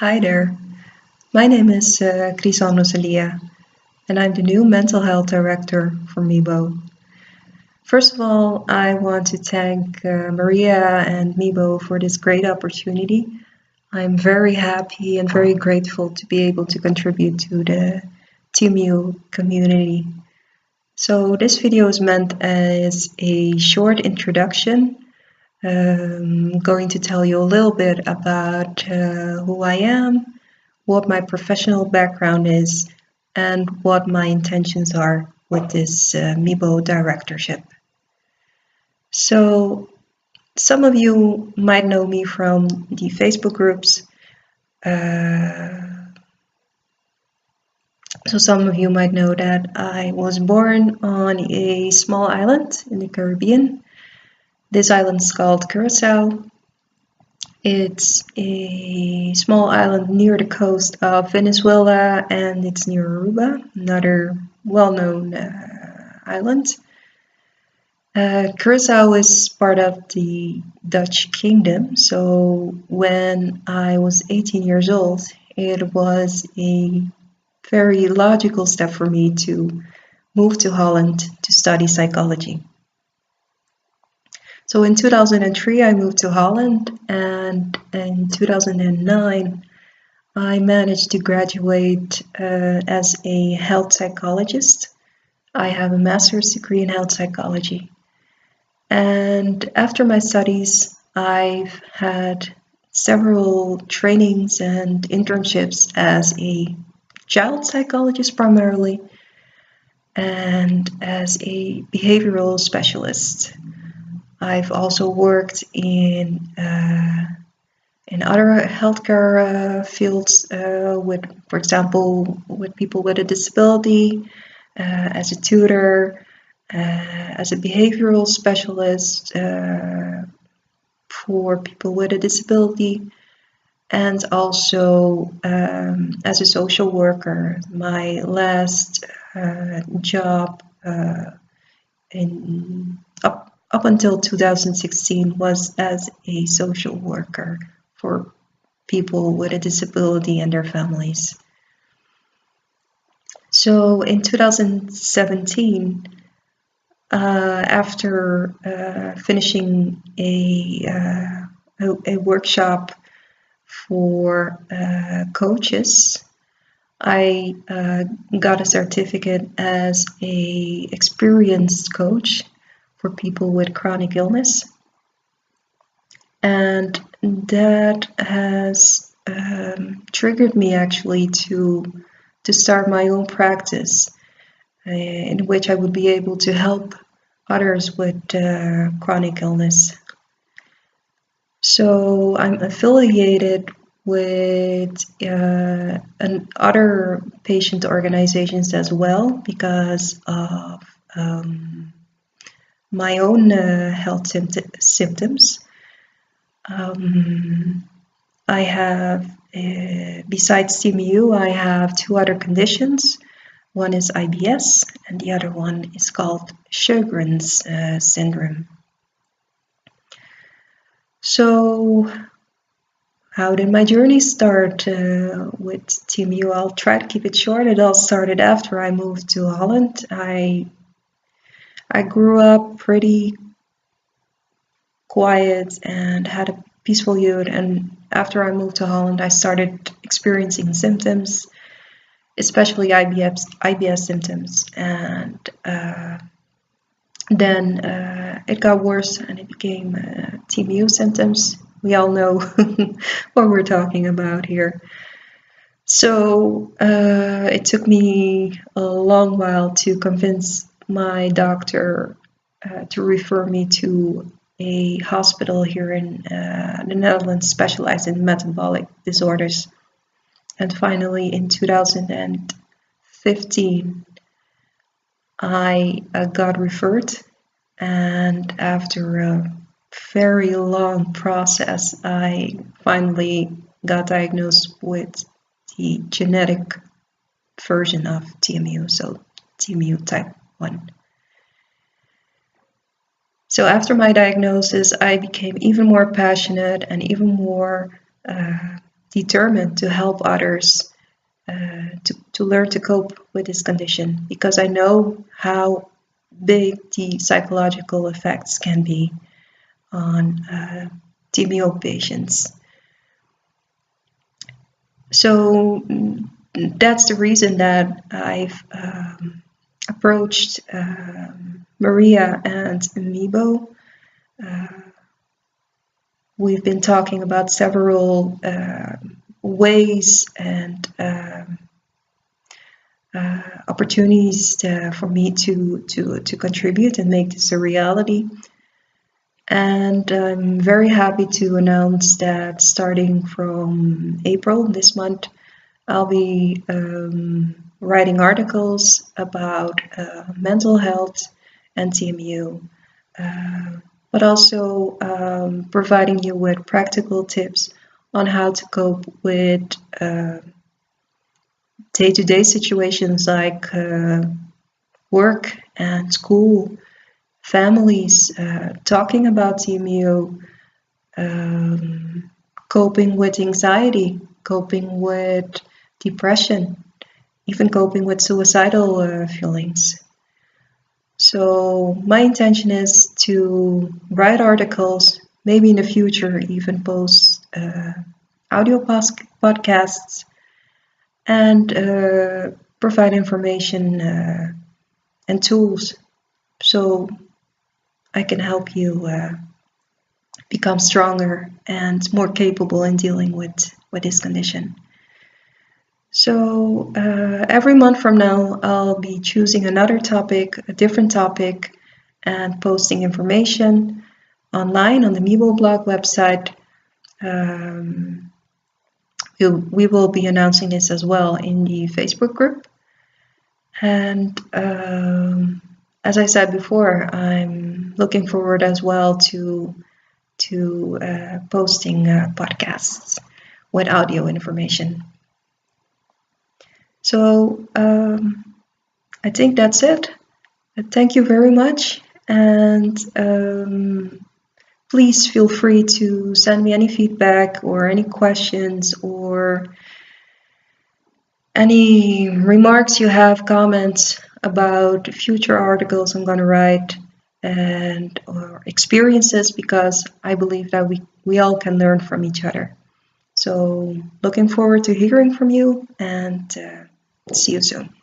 Hi there. My name is Crisan Rosalia, and I'm the new mental health director for MEBO. First of all, I want to thank Maria and MEBO for this great opportunity. I'm very happy and very grateful to be able to contribute to the TMU community. So this video is meant as a short introduction. I'm going to tell you a little bit about who I am, what my professional background is, and what my intentions are with this MEBO directorship. So some of you might know me from the Facebook groups. So some of you might know that I was born on a small island in the Caribbean. This island is called Curacao. It's a small island near the coast of Venezuela, and it's near Aruba, another well-known island. Curacao is part of the Dutch kingdom, so when I was 18 years old, it was a very logical step for me to move to Holland to study psychology. So in 2003, I moved to Holland, and in 2009, I managed to graduate as a health psychologist. I have a master's degree in health psychology. And after my studies, I've had several trainings and internships as a child psychologist primarily, and as a behavioral specialist. I've also worked in other healthcare fields with, for example, with people with a disability, as a tutor, as a behavioral specialist for people with a disability, and also as a social worker. My last job up until 2016 was as a social worker for people with a disability and their families. So in 2017, after finishing a workshop for coaches, I got a certificate as a experienced coach for people with chronic illness, and that has triggered me actually to start my own practice in which I would be able to help others with chronic illness. So I'm affiliated with other patient organizations as well because of my own health symptoms. I have, besides TMU, I have two other conditions. One is IBS, and the other one is called Sjogren's syndrome. So, how did my journey start with TMU? I'll try to keep it short. It all started after I moved to Holland. I grew up pretty quiet and had a peaceful youth, and after I moved to Holland, I started experiencing symptoms, especially IBS symptoms, and then it got worse and it became TMU symptoms. We all know what we're talking about here. So it took me a long while to convince my doctor to refer me to a hospital here in the Netherlands specialized in metabolic disorders. And finally, in 2015, I got referred, and after a very long process, I finally got diagnosed with the genetic version of TMU, so TMU type 1. So after my diagnosis, I became even more passionate and even more determined to help others to learn to cope with this condition, because I know how big the psychological effects can be on TMEO patients. So that's the reason that I've approached Maria and MEBO. We've been talking about several ways and opportunities for me to contribute and make this a reality. And I'm very happy to announce that starting from April this month, I'll be writing articles about mental health and TMU, but also providing you with practical tips on how to cope with day-to-day situations like work and school, families, talking about TMU, coping with anxiety, coping with depression, even coping with suicidal feelings. So my intention is to write articles, maybe in the future even post audio podcasts, and provide information and tools so I can help you become stronger and more capable in dealing with this condition. So every month from now, I'll be choosing another topic, a different topic, and posting information online on the MEBO blog website. We will be announcing this as well in the Facebook group. And as I said before, I'm looking forward as well to posting podcasts with audio information. So I think that's it. Thank you very much, and please feel free to send me any feedback or any questions or any remarks you have, comments about future articles I'm going to write, and or experiences, because I believe that we all can learn from each other. So looking forward to hearing from you, and see you soon.